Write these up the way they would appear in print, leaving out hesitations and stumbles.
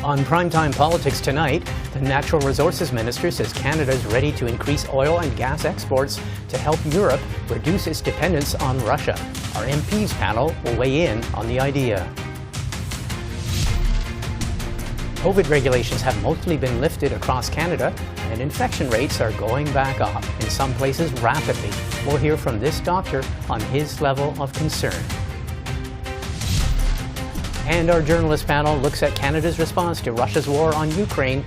On Primetime Politics tonight, the Natural Resources Minister says Canada is ready to increase oil and gas exports to help Europe reduce its dependence on Russia. Our MPs panel will weigh in on the idea. COVID regulations have mostly been lifted across Canada, and infection rates are going back up, in some places rapidly. We'll hear from this doctor on his level of concern. And our journalist panel looks at Canada's response to Russia's war on Ukraine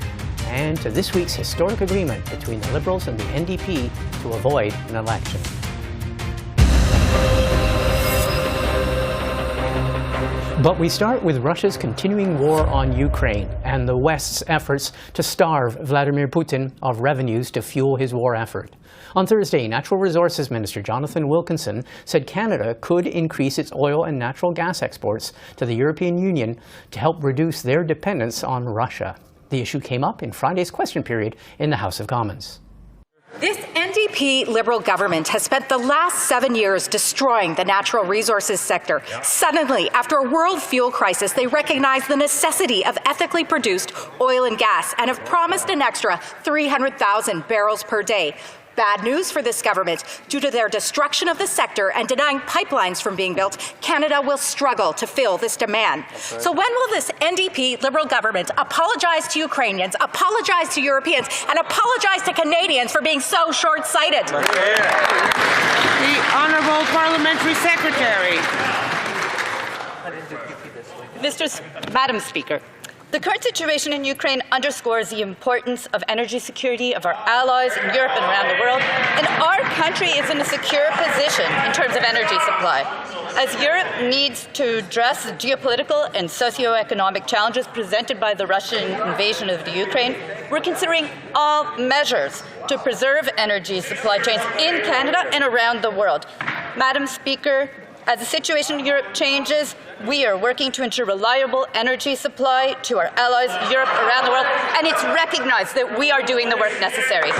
and to this week's historic agreement between the Liberals and the NDP to avoid an election. But we start with Russia's continuing war on Ukraine and the West's efforts to starve Vladimir Putin of revenues to fuel his war effort. On Thursday, Natural Resources Minister Jonathan Wilkinson said Canada could increase its oil and natural gas exports to the European Union to help reduce their dependence on Russia. The issue came up in Friday's question period in the House of Commons. This NDP-Liberal government has spent the last 7 years destroying the natural resources sector. Suddenly, after a world fuel crisis, they recognize the necessity of ethically produced oil and gas and have promised an extra 300,000 barrels per day. Bad news for this government. Due to their destruction of the sector and denying pipelines from being built, Canada will struggle to fill this demand. So when will this NDP-Liberal government apologize to Ukrainians, apologize to Europeans, and apologize to Canadians for being so short-sighted? The Honourable Parliamentary Secretary. Madam Speaker, the current situation in Ukraine underscores the importance of energy security of our allies in Europe and around the world, and our country is in a secure position in terms of energy supply. As Europe needs to address the geopolitical and socioeconomic challenges presented by the Russian invasion of the Ukraine, we're considering all measures to preserve energy supply chains in Canada and around the world. Madam Speaker, as the situation in Europe changes, we are working to ensure reliable energy supply to our allies, Europe, around the world, and it's recognized that we are doing the work necessary.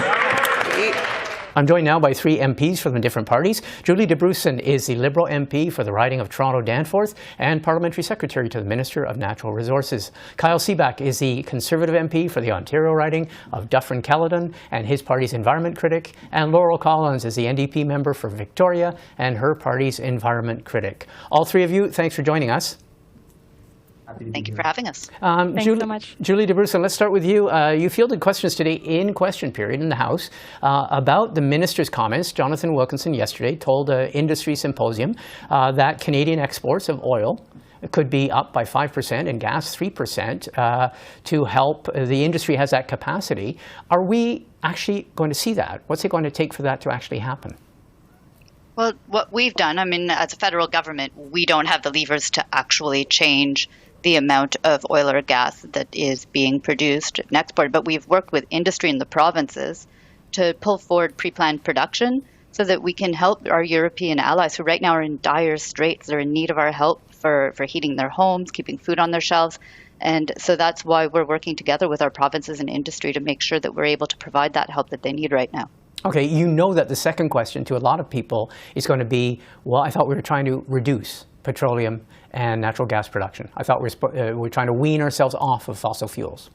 I'm joined now by three MPs from the different parties. Julie Dabrusin is the Liberal MP for the riding of Toronto-Danforth and Parliamentary Secretary to the Minister of Natural Resources. Kyle Seeback is the Conservative MP for the Ontario riding of Dufferin-Caledon and his party's environment critic. And Laurel Collins is the NDP member for Victoria and her party's environment critic. All three of you, thanks for joining us. Thank you for having us. Thanks so much. Julie Dabrusin, let's start with you. You fielded questions today in question period in the House about the minister's comments. Jonathan Wilkinson yesterday told an industry symposium that Canadian exports of oil could be up by 5% and gas 3% to help. The industry has that capacity. Are we actually going to see that? What's it going to take for that to actually happen? Well, what we've done, as a federal government, we don't have the levers to actually change the amount of oil or gas that is being produced and exported, but we've worked with industry in the provinces to pull forward pre-planned production so that we can help our European allies who right now are in dire straits. They're in need of our help for heating their homes, keeping food on their shelves. And so that's why we're working together with our provinces and industry to make sure that we're able to provide that help that they need right now. Okay, you know that the second question to a lot of people is going to be, well, I thought we were trying to reduce petroleum and natural gas production. I thought we're trying to wean ourselves off of fossil fuels.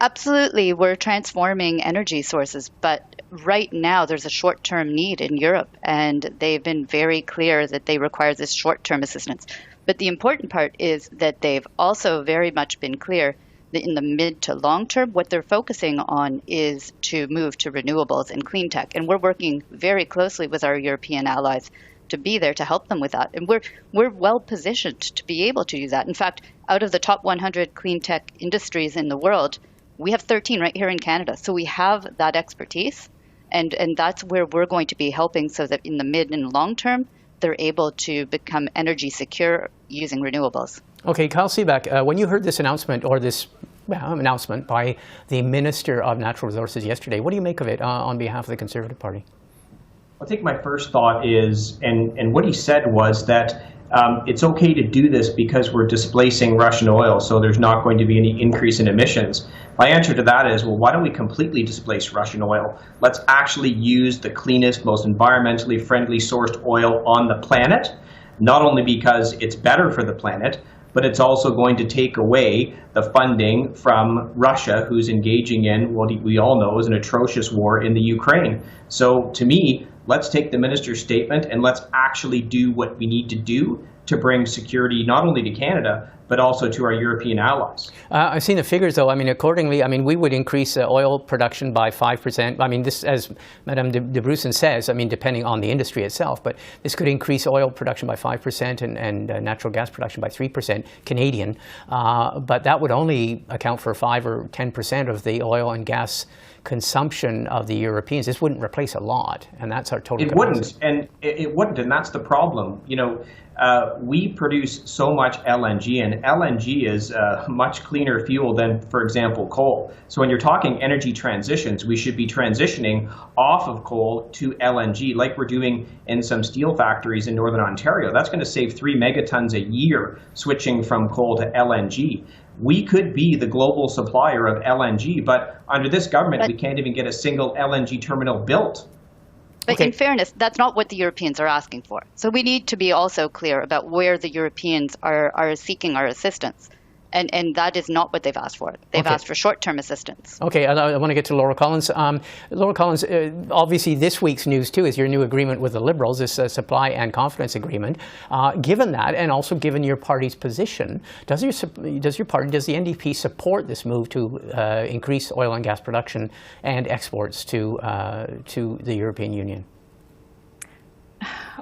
Absolutely, we're transforming energy sources, but right now there's a short-term need in Europe, and they've been very clear that they require this short-term assistance. But the important part is that they've also very much been clear that in the mid to long term, what they're focusing on is to move to renewables and clean tech. And we're working very closely with our European allies to be there to help them with that. And we're well positioned to be able to do that. In fact, out of the top 100 clean tech industries in the world, we have 13 right here in Canada. So we have that expertise, and that's where we're going to be helping so that in the mid and long term, they're able to become energy secure using renewables. Okay, Kyle Seeback, when you heard this announcement or this announcement by the Minister of Natural Resources yesterday, what do you make of it on behalf of the Conservative Party? I think my first thought is, and what he said was that it's okay to do this because we're displacing Russian oil, so there's not going to be any increase in emissions. My answer to that is, well, why don't we completely displace Russian oil? Let's actually use the cleanest, most environmentally friendly sourced oil on the planet, not only because it's better for the planet, but it's also going to take away the funding from Russia, who's engaging in what we all know is an atrocious war in the Ukraine. So to me, let's take the minister's statement and let's actually do what we need to do to bring security not only to Canada, but also to our European allies. I've seen the figures, though. I mean, accordingly, I mean, we would increase oil production by 5%. I mean, this, as Madame Dabrusin says, I mean, depending on the industry itself, but this could increase oil production by 5% and natural gas production by 3% Canadian. But that would only account for 5 or 10% of the oil and gas consumption of the Europeans. This wouldn't replace a lot, and that's our total capacity. It wouldn't, and that's the problem. You know, we produce so much LNG, and LNG is a much cleaner fuel than, for example, coal. So when you're talking energy transitions, we should be transitioning off of coal to LNG, like we're doing in some steel factories in Northern Ontario. That's going to save 3 megatons a year switching from coal to LNG. We could be the global supplier of LNG, but under this government, we can't even get a single LNG terminal built. But in fairness, that's not what the Europeans are asking for. So we need to be also clear about where the Europeans are seeking our assistance. And that is not what they've asked for. They've asked for short-term assistance. Okay, I want to get to Laurel Collins. Laurel Collins, obviously this week's news too is your new agreement with the Liberals, this supply and confidence agreement. Given that, and also given your party's position, does the NDP support this move to increase oil and gas production and exports to the European Union?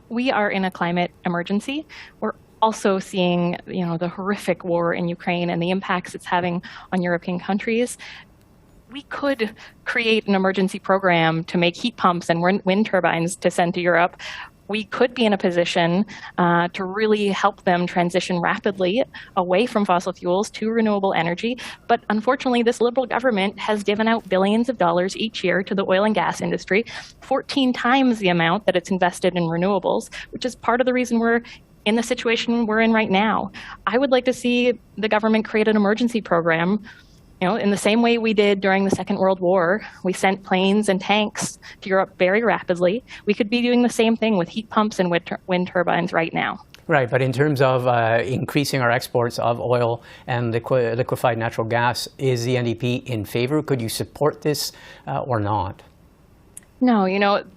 We are in a climate emergency. We're also seeing, the horrific war in Ukraine and the impacts it's having on European countries. We could create an emergency program to make heat pumps and wind turbines to send to Europe. We could be in a position to really help them transition rapidly away from fossil fuels to renewable energy. But unfortunately, this Liberal government has given out billions of dollars each year to the oil and gas industry, 14 times the amount that it's invested in renewables, which is part of the reason we're in the situation we're in right now. I would like to see the government create an emergency program, in the same way we did during the Second World War. We sent planes and tanks to Europe very rapidly. We could be doing the same thing with heat pumps and wind turbines right now. Right, but in terms of increasing our exports of oil and liquefied natural gas, is the NDP in favor? Could you support this or not? No,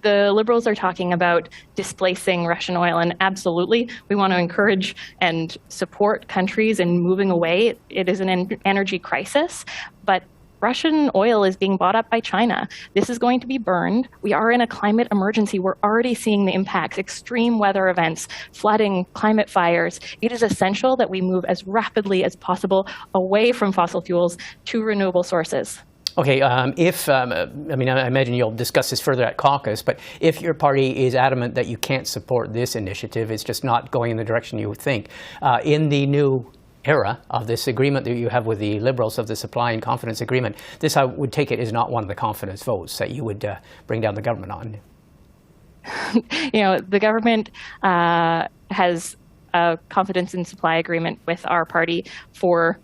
the Liberals are talking about displacing Russian oil, and absolutely, we want to encourage and support countries in moving away. It is an energy crisis, but Russian oil is being bought up by China. This is going to be burned. We are in a climate emergency. We're already seeing the impacts, extreme weather events, flooding, climate fires. It is essential that we move as rapidly as possible away from fossil fuels to renewable sources. Okay, I imagine you'll discuss this further at caucus, but if your party is adamant that you can't support this initiative, it's just not going in the direction you would think, in the new era of this agreement that you have with the Liberals of the supply and confidence agreement, this, I would take it, is not one of the confidence votes that you would bring down the government on. The government has a confidence in supply agreement with our party for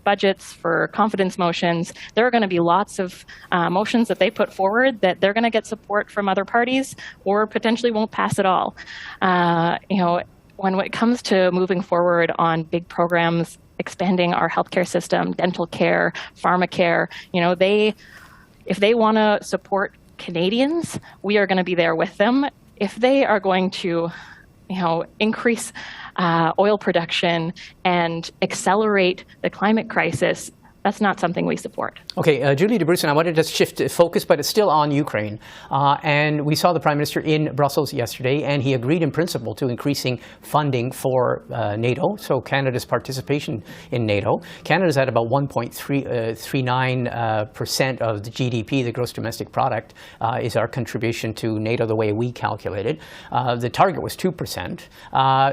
budgets, for confidence motions. There are going to be lots of motions that they put forward that they're going to get support from other parties or potentially won't pass at all. When it comes to moving forward on big programs, expanding our healthcare system, dental care, pharmacare, if they want to support Canadians, we are going to be there with them. If they are going to increase oil production and accelerate the climate crisis, that's not something we support. Okay, Julie Dabrusin, I wanted to shift focus, but it's still on Ukraine. And we saw the Prime Minister in Brussels yesterday, and he agreed in principle to increasing funding for NATO, so Canada's participation in NATO. Canada's at about 1.39% of the GDP, the gross domestic product, is our contribution to NATO the way we calculate it. The target was 2%.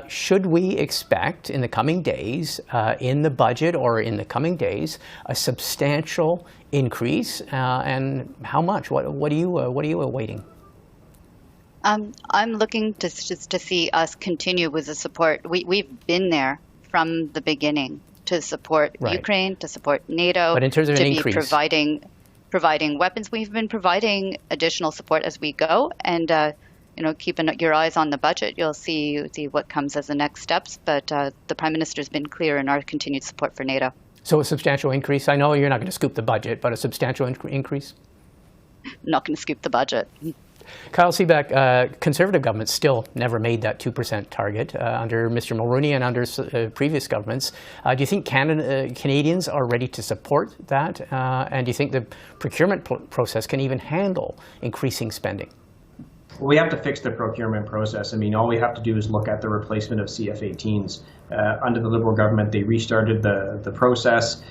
Should we expect in the coming days, in the budget or in the coming days, a substantial increase, and how much? What are you awaiting? I'm looking to see us continue with the support. We've been there from the beginning to support Ukraine, to support NATO, but in terms of an increase, providing weapons. We've been providing additional support as we go, and keeping your eyes on the budget. You'll see what comes as the next steps. But the Prime Minister's been clear in our continued support for NATO. So a substantial increase. I know you're not going to scoop the budget, but a substantial increase? Not going to scoop the budget. Kyle Seeback, Conservative governments still never made that 2% target under Mr. Mulroney and under previous governments. Do you think Canadians are ready to support that? And do you think the procurement process can even handle increasing spending? Well, we have to fix the procurement process. I mean, all we have to do is look at the replacement of CF-18s. Under the Liberal government, they restarted the process.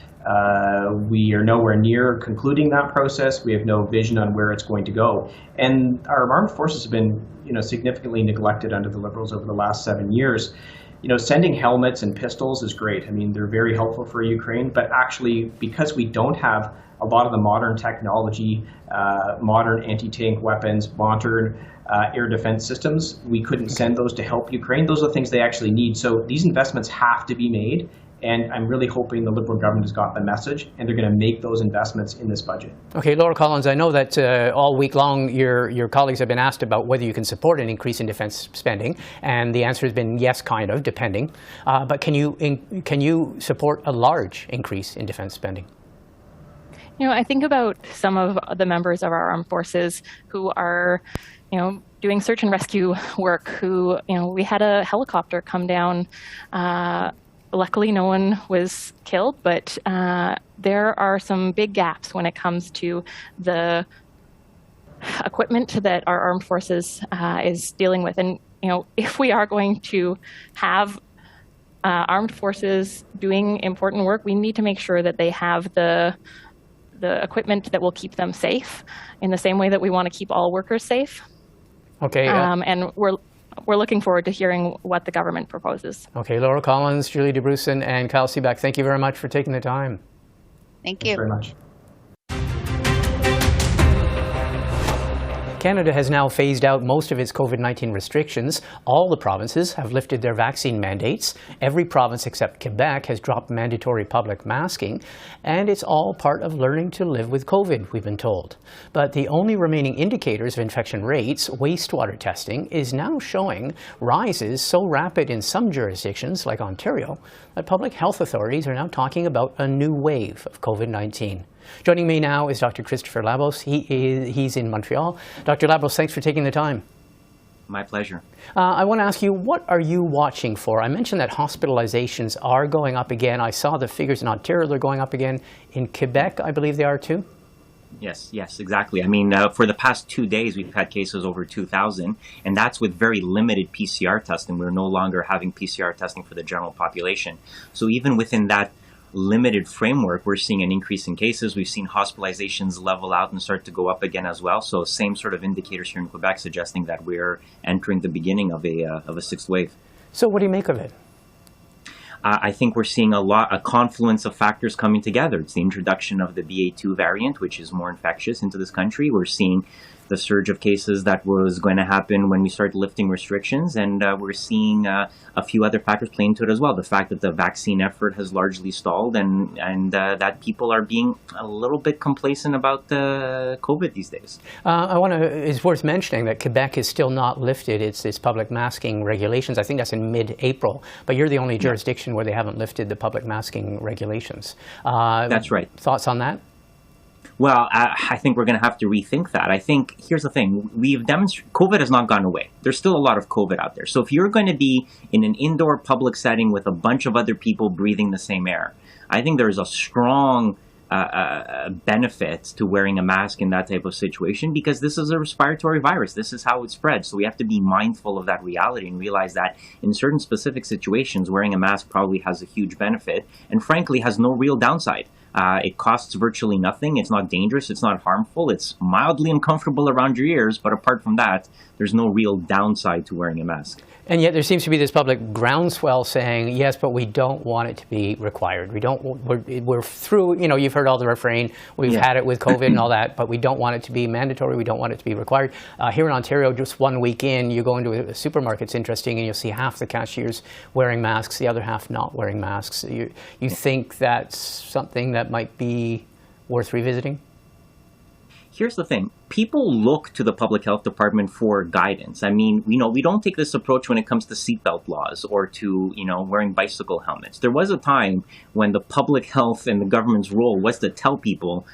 We are nowhere near concluding that process. We have no vision on where it's going to go. And our armed forces have been, significantly neglected under the Liberals over the last 7 years. Sending helmets and pistols is great. I mean, they're very helpful for Ukraine, but actually, because we don't have a lot of the modern technology, modern anti-tank weapons, modern air defense systems, we couldn't send those to help Ukraine. Those are the things they actually need. So these investments have to be made. And I'm really hoping the Liberal government has got the message, and they're going to make those investments in this budget. Okay, Laurel Collins, I know that all week long your colleagues have been asked about whether you can support an increase in defence spending, and the answer has been yes, kind of, depending. But can you support a large increase in defence spending? I think about some of the members of our armed forces who are, doing search and rescue work. Who, we had a helicopter come down. Luckily, no one was killed, but there are some big gaps when it comes to the equipment that our armed forces is dealing with. And, if we are going to have armed forces doing important work, we need to make sure that they have the equipment that will keep them safe in the same way that we want to keep all workers safe. Okay. And we're looking forward to hearing what the government proposes. Okay, Laurel Collins, Julie Dabrusin, and Kyle Seeback, thank you very much for taking the time. Thank you. Thanks very much. Canada has now phased out most of its COVID-19 restrictions. All the provinces have lifted their vaccine mandates. Every province except Quebec has dropped mandatory public masking. And it's all part of learning to live with COVID, we've been told. But the only remaining indicators of infection rates, wastewater testing, is now showing rises so rapid in some jurisdictions, like Ontario, that public health authorities are now talking about a new wave of COVID-19. Joining me now is Dr. Christopher Labos. He's in Montreal. Dr. Labos, thanks for taking the time. My pleasure. I want to ask you, what are you watching for? I mentioned that hospitalizations are going up again. I saw the figures in Ontario, they're going up again. In Quebec, I believe they are too? Yes, exactly. I mean, for the past 2 days, we've had cases over 2,000, and that's with very limited PCR testing. We're no longer having PCR testing for the general population. So even within that limited framework, we're seeing an increase in cases. We've seen hospitalizations level out and start to go up again as well. So same sort of indicators here in Quebec suggesting that we're entering the beginning of a sixth wave. So what do you make of it? I think we're seeing a confluence of factors coming together. It's the introduction of the BA2 variant, which is more infectious into this country. We're seeing the surge of cases that was going to happen when we started lifting restrictions, and we're seeing a few other factors play into it as well. The fact that the vaccine effort has largely stalled, and that people are being a little bit complacent about COVID these days. It's worth mentioning that Quebec is still not lifted its public masking regulations. I think that's in mid-April, but you're the only jurisdiction where they haven't lifted the public masking regulations. That's right. Thoughts on that? Well, I think we're going to have to rethink that. I think, here's the thing, we've demonstrated, COVID has not gone away. There's still a lot of COVID out there. So if you're going to be in an indoor public setting with a bunch of other people breathing the same air, I think there's a strong benefit to wearing a mask in that type of situation, because this is a respiratory virus. This is how it spreads. So we have to be mindful of that reality and realize that in certain specific situations, wearing a mask probably has a huge benefit and frankly has no real downside. It costs virtually nothing. It's not dangerous. It's not harmful. It's mildly uncomfortable around your ears. But apart from that, there's no real downside to wearing a mask. And yet there seems to be this public groundswell saying, yes, but we don't want it to be required. We're through, you've heard all the refrain, we've had it with COVID and all that, but we don't want it to be mandatory. We don't want it to be required. Here in Ontario, just 1 week in, you go into a supermarket, it's interesting, and you'll see half the cashiers wearing masks, the other half not wearing masks. You think that's something that might be worth revisiting? here's the thing. People look to the public health department for guidance. I mean, we don't take this approach when it comes to seatbelt laws or to, wearing bicycle helmets. There was a time when the public health and the government's role was to tell people,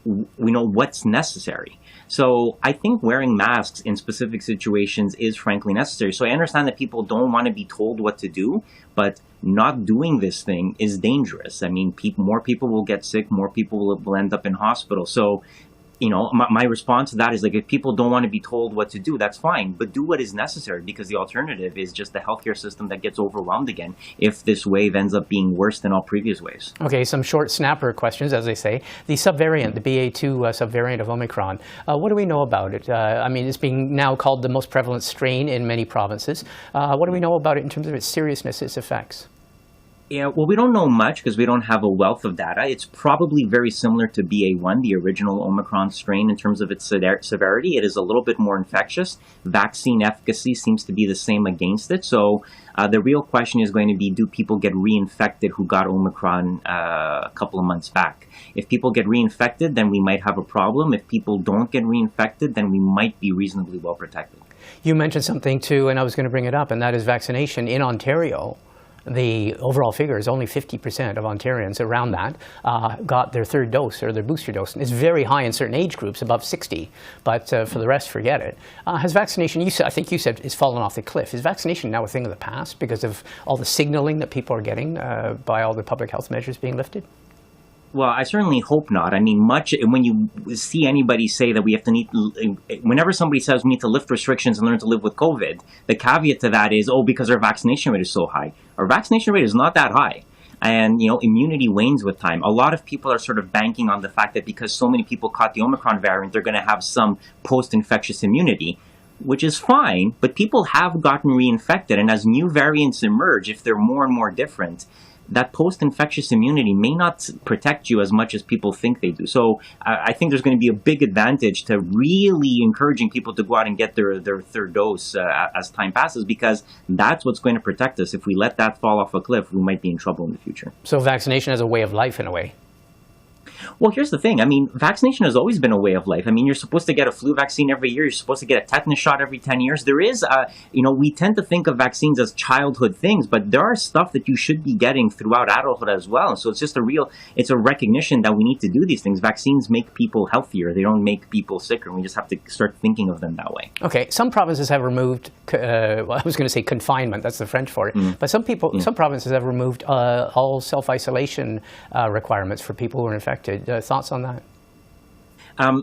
what's necessary. So I think wearing masks in specific situations is frankly necessary. So I understand that people don't want to be told what to do, but not doing this thing is dangerous. I mean, more people will get sick, more people will end up in hospital. So my response to that is, like, if people don't want to be told what to do, that's fine, but do what is necessary, because the alternative is just the healthcare system that gets overwhelmed again if this wave ends up being worse than all previous waves. Okay, some short snapper questions, as they say. The subvariant, the BA2 subvariant of Omicron, what do we know about it? I mean, it's being now called the most prevalent strain in many provinces. What do we know about it in terms of its seriousness, its effects? Yeah, well, we don't know much because we don't have a wealth of data. It's probably very similar to BA1, the original Omicron strain, in terms of its severity. It is a little bit more infectious. Vaccine efficacy seems to be the same against it. So the real question is going to be, do people get reinfected who got Omicron a couple of months back? If people get reinfected, then we might have a problem. If people don't get reinfected, then we might be reasonably well protected. You mentioned something too, and I was going to bring it up, and that is vaccination in Ontario. The overall figure is only 50% of Ontarians around that got their third dose or their booster dose. And it's very high in certain age groups, above 60, but for the rest, forget it. Has vaccination, I think you said, is fallen off the cliff. Is vaccination now a thing of the past because of all the signaling that people are getting by all the public health measures being lifted? Well, I certainly hope not. I mean, when you see anybody say that we have to whenever somebody says we need to lift restrictions and learn to live with COVID, the caveat to that is, because our vaccination rate is so high. Our vaccination rate is not that high. And, immunity wanes with time. A lot of people are sort of banking on the fact that because so many people caught the Omicron variant, they're going to have some post-infectious immunity, which is fine, but people have gotten reinfected. And as new variants emerge, if they're more and more different, that post-infectious immunity may not protect you as much as people think they do. So I think there's going to be a big advantage to really encouraging people to go out and get their third dose as time passes, because that's what's going to protect us. If we let that fall off a cliff, we might be in trouble in the future. So vaccination as a way of life, in a way. Well, here's the thing. I mean, vaccination has always been a way of life. I mean, you're supposed to get a flu vaccine every year. You're supposed to get a tetanus shot every 10 years. There is, we tend to think of vaccines as childhood things, but there are stuff that you should be getting throughout adulthood as well. So it's just it's a recognition that we need to do these things. Vaccines make people healthier. They don't make people sicker. We just have to start thinking of them that way. Okay. Some provinces have removed, I was going to say confinement. That's the French for it. But some provinces have removed all self-isolation requirements for people who are infected. Thoughts on that?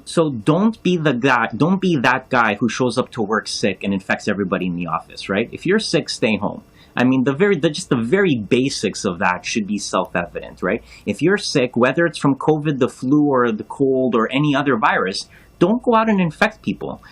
So don't be that guy who shows up to work sick and infects everybody in the office, right? If you're sick, stay home. I mean, just the very basics of that should be self-evident, right? If you're sick, whether it's from COVID, the flu, or the cold, or any other virus, don't go out and infect people.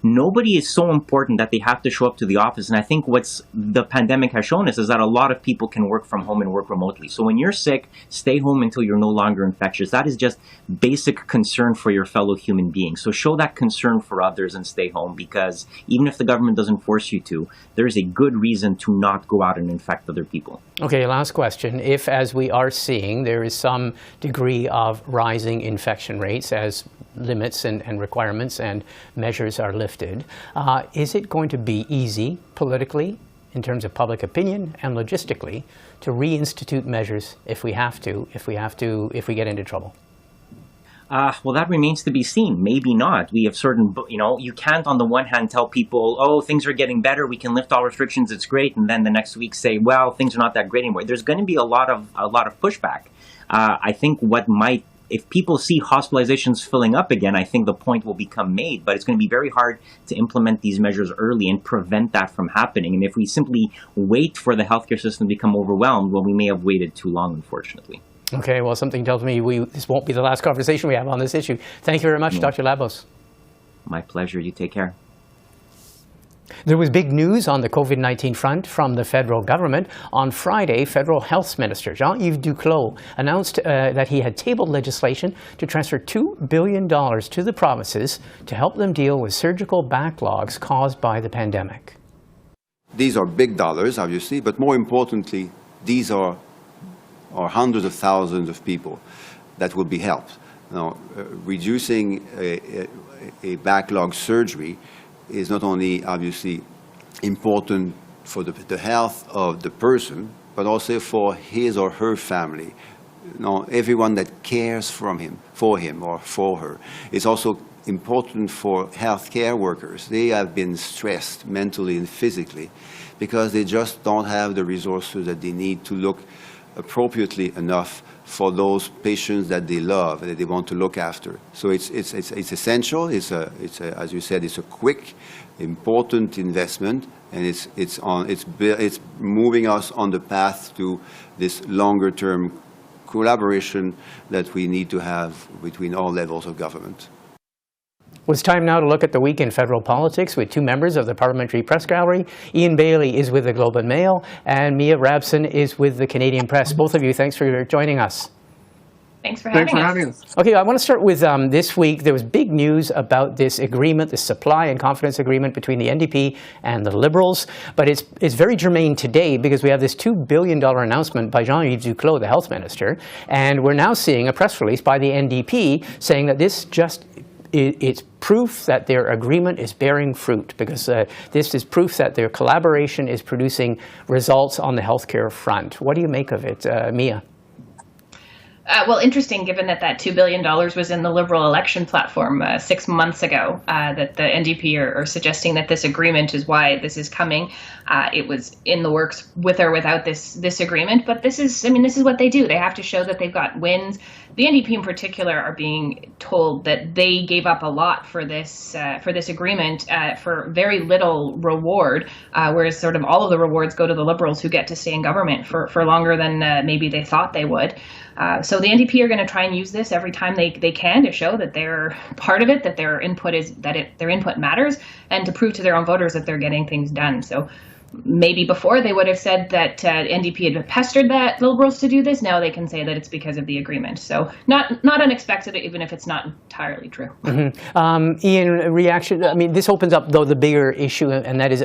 Nobody is so important that they have to show up to the office. And I think what's the pandemic has shown us is that a lot of people can work from home and work remotely. So when you're sick, stay home until you're no longer infectious. That is just basic concern for your fellow human beings. So show that concern for others and stay home, because even if the government doesn't force you to, there is a good reason to not go out and infect other people. Okay, last question. If, as we are seeing, there is some degree of rising infection rates as limits and requirements and measures are lifted, is it going to be easy politically, in terms of public opinion and logistically, to reinstitute measures if we get into trouble? Well, that remains to be seen. Maybe not. We have certain, you can't on the one hand tell people, oh, things are getting better, we can lift all restrictions, it's great, and then the next week say, well, things are not that great anymore. There's going to be a lot of pushback. I think if people see hospitalizations filling up again, I think the point will become made, but it's going to be very hard to implement these measures early and prevent that from happening. And if we simply wait for the healthcare system to become overwhelmed, well, we may have waited too long, unfortunately. Okay, well, something tells me this won't be the last conversation we have on this issue. Thank you very much, Dr. Labos. My pleasure. You take care. There was big news on the COVID-19 front from the federal government. On Friday, Federal Health Minister Jean-Yves Duclos announced that he had tabled legislation to transfer $2 billion to the provinces to help them deal with surgical backlogs caused by the pandemic. These are big dollars, obviously, but more importantly, these are hundreds of thousands of people that will be helped. reducing a backlog surgery is not only obviously important for the health of the person, but also for his or her family. Everyone that cares for him or for her. It's also important for healthcare workers. They have been stressed mentally and physically because they just don't have the resources that they need to look appropriately enough for those patients that they love and that they want to look after. So it's essential. It's as you said, it's a quick, important investment, and it's moving us on the path to this longer-term collaboration that we need to have between all levels of government. Well, it's time now to look at the week in federal politics with two members of the Parliamentary Press Gallery. Ian Bailey is with the Globe and Mail, and Mia Rabson is with the Canadian Press. Both of you, thanks for joining us. Thanks for having us. Okay, I want to start with this week. There was big news about this agreement, this supply and confidence agreement between the NDP and the Liberals. But it's very germane today because we have this $2 billion announcement by Jean-Yves Duclos, the health minister. And we're now seeing a press release by the NDP saying that this it's proof that their agreement is bearing fruit, because this is proof that their collaboration is producing results on the healthcare front. What do you make of it, Mia? Well, interesting, given that $2 billion was in the Liberal election platform 6 months ago, that the NDP are suggesting that this agreement is why this is coming. It was in the works with or without this agreement, but this is what they do. They have to show that they've got wins. The NDP in particular are being told that they gave up a lot for this agreement for very little reward, whereas sort of all of the rewards go to the Liberals, who get to stay in government for longer than maybe they thought they would. So the NDP are going to try and use this every time they can to show that they're part of it, that their input matters, and to prove to their own voters that they're getting things done. So maybe before they would have said that NDP had pestered the Liberals to do this. Now they can say that it's because of the agreement. So not unexpected, even if it's not entirely true. Mm-hmm. Ian, reaction? I mean, this opens up, though, the bigger issue, and that is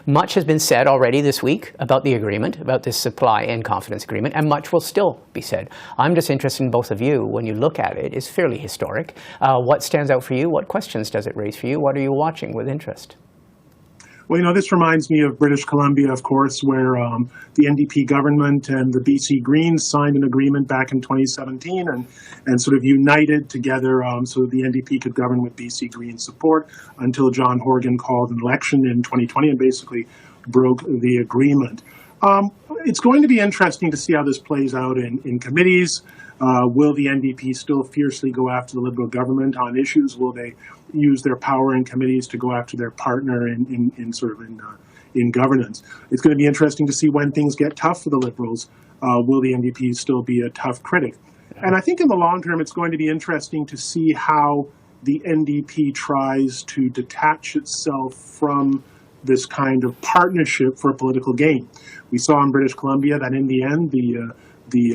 much has been said already this week about the agreement, about this supply and confidence agreement, and much will still be said. I'm just interested in both of you. When you look at it, it's fairly historic. What stands out for you? What questions does it raise for you? What are you watching with interest? Well, this reminds me of British Columbia, of course, where the NDP government and the BC Greens signed an agreement back in 2017 and sort of united together so that the NDP could govern with BC Greens support until John Horgan called an election in 2020 and basically broke the agreement. It's going to be interesting to see how this plays out in committees. Will the NDP still fiercely go after the Liberal government on issues? Will they use their power in committees to go after their partner in governance? It's going to be interesting to see when things get tough for the Liberals. Will the NDP still be a tough critic? And I think in the long term, it's going to be interesting to see how the NDP tries to detach itself from this kind of partnership for a political gain. We saw in British Columbia that in the end, the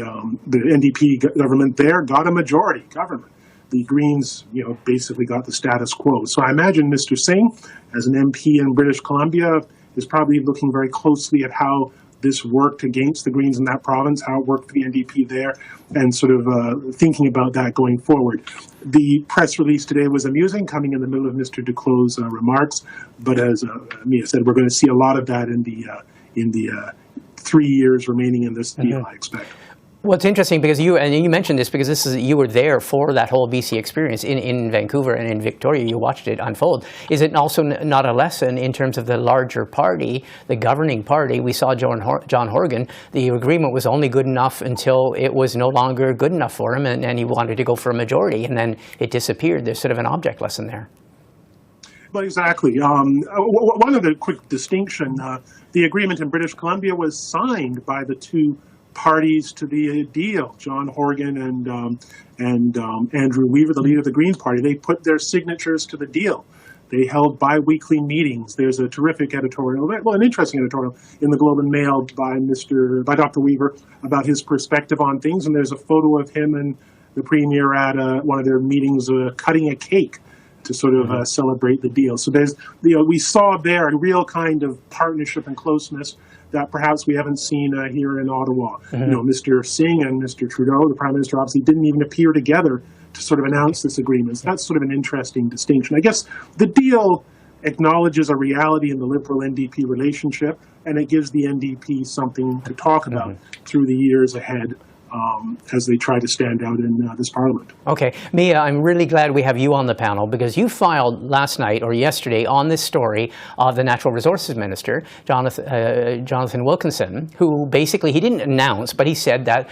NDP government there got a majority government. The Greens, basically got the status quo. So I imagine Mr. Singh, as an MP in British Columbia, is probably looking very closely at how this worked against the Greens in that province, how it worked for the NDP there, and sort of thinking about that going forward. The press release today was amusing, coming in the middle of Mr. Duclos' remarks, but as Mia said, we're going to see a lot of that in the 3 years remaining in this deal, I expect. Well, it's interesting because you mentioned this because you were there for that whole BC experience in Vancouver and in Victoria. You watched it unfold. Is it also not a lesson in terms of the larger party, the governing party? We saw John Horgan. The agreement was only good enough until it was no longer good enough for him, and he wanted to go for a majority, and then it disappeared. There's sort of an object lesson there. Well, exactly. One other quick distinction, the agreement in British Columbia was signed by the two parties to the deal, John Horgan and Andrew Weaver, the leader of the Green Party. They put their signatures to the deal. They held bi-weekly meetings. There's a terrific editorial, an interesting editorial in the Globe and Mail by Dr. Weaver about his perspective on things, and there's a photo of him and the Premier at one of their meetings cutting a cake to sort of celebrate the deal. So there's, we saw there a real kind of partnership and closeness. that perhaps we haven't seen here in Ottawa. You know, Mr. Singh and Mr. Trudeau, the Prime Minister, obviously didn't even appear together to sort of announce this agreement. So that's sort of an interesting distinction. I guess the deal acknowledges a reality in the Liberal-NDP relationship, and it gives the NDP something to talk about through the years ahead as they try to stand out in this Parliament. Okay. Mia, I'm really glad we have you on the panel because you filed last night or yesterday on this story of the Natural Resources Minister, Jonathan Wilkinson, who basically, he didn't announce, but he said that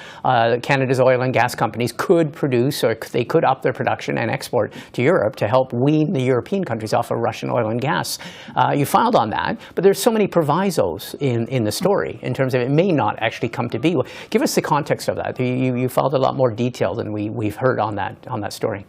Canada's oil and gas companies could produce, or they could up their production and export to Europe to help wean the European countries off of Russian oil and gas. You filed on that, but there's so many provisos in the story in terms of it may not actually come to be. Well, give us the context of that. You filed a lot more detail than we've heard on that story.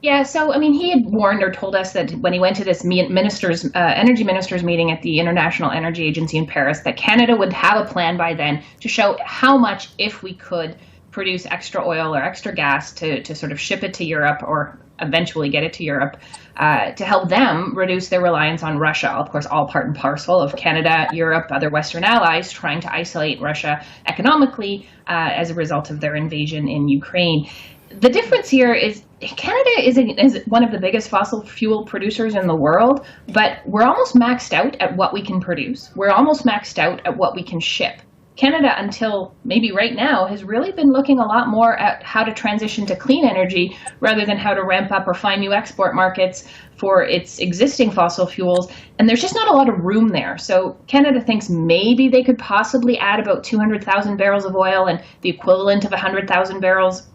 Yeah, so I mean, he had warned or told us that when he went to this energy ministers meeting at the International Energy Agency in Paris, that Canada would have a plan by then to show how much, if we could produce extra oil or extra gas to sort of ship it to Europe or eventually get it to Europe, to help them reduce their reliance on Russia. Of course, all part and parcel of Canada, Europe, other Western allies trying to isolate Russia economically as a result of their invasion in Ukraine. The difference here is Canada is one of the biggest fossil fuel producers in the world, but we're almost maxed out at what we can produce. We're almost maxed out at what we can ship. Canada, until maybe right now, has really been looking a lot more at how to transition to clean energy rather than how to ramp up or find new export markets for its existing fossil fuels. And there's just not a lot of room there. So Canada thinks maybe they could possibly add about 200,000 barrels of oil and the equivalent of 100,000 barrels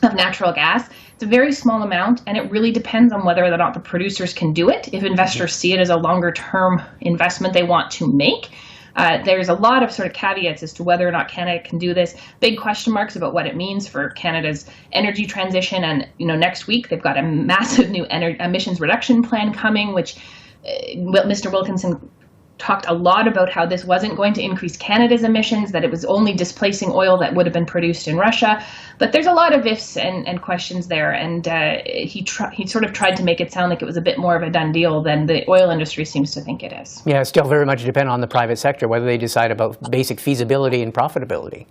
of natural gas. It's a very small amount, and it really depends on whether or not the producers can do it. If investors see it as a longer term investment they want to make, there's a lot of sort of caveats as to whether or not Canada can do this. Big question marks about what it means for Canada's energy transition. And, you know, next week they've got a massive new emissions reduction plan coming, which Mr. Wilkinson talked a lot about how this wasn't going to increase Canada's emissions, that it was only displacing oil that would have been produced in Russia. But there's a lot of ifs and questions there. And he sort of tried to make it sound like it was a bit more of a done deal than the oil industry seems to think it is. Yeah, it still very much depends on the private sector, whether they decide about basic feasibility and profitability.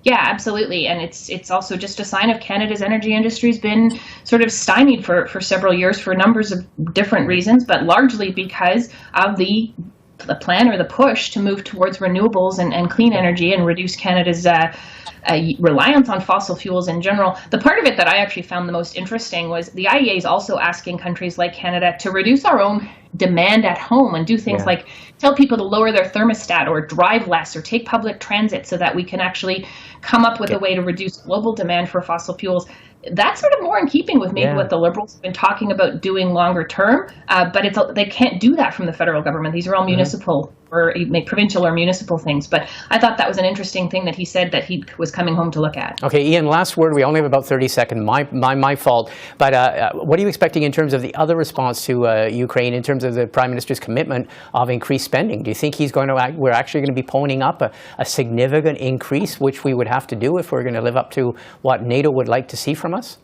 Yeah, absolutely. And it's also just a sign of Canada's energy industry's been sort of stymied for several years for numbers of different reasons, but largely because of the plan or the push to move towards renewables and clean energy and reduce Canada's reliance on fossil fuels in general. The part of it that I actually found the most interesting was the IEA is also asking countries like Canada to reduce our own demand at home and do things like tell people to lower their thermostat or drive less or take public transit so that we can actually come up with a way to reduce global demand for fossil fuels. That's sort of more in keeping with maybe what the Liberals have been talking about doing longer term, but they can't do that from the federal government. These are all municipal or provincial or municipal things. But I thought that was an interesting thing that he said that he was coming home to look at. Okay, Ian, last word. We only have about 30 seconds. My fault. But what are you expecting in terms of the other response to Ukraine, in terms of the Prime Minister's commitment of increased spending? Do you think we're actually going to be ponying up a significant increase, which we would have to do if we're going to live up to what NATO would like to see from us?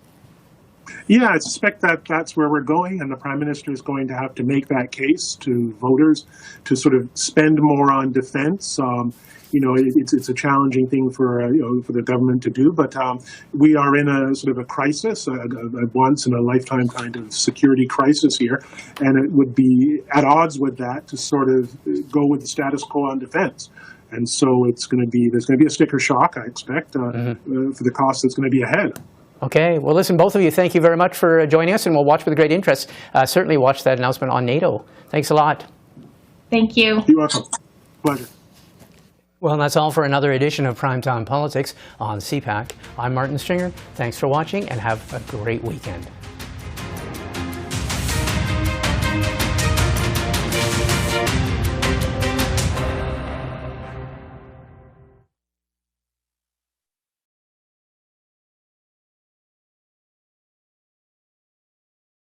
Yeah, I suspect that that's where we're going, and the Prime Minister is going to have to make that case to voters to sort of spend more on defense. You know, it's a challenging thing for for the government to do, but we are in a sort of a crisis, a once in a lifetime kind of security crisis here, and it would be at odds with that to sort of go with the status quo on defense. And so there's going to be a sticker shock, I expect, for the cost that's going to be ahead. Okay. Well, listen, both of you, thank you very much for joining us, and we'll watch with great interest. Certainly watch that announcement on NATO. Thanks a lot. Thank you. You're welcome. Pleasure. Well, that's all for another edition of Primetime Politics on Seeback. I'm Martin Stringer. Thanks for watching, and have a great weekend.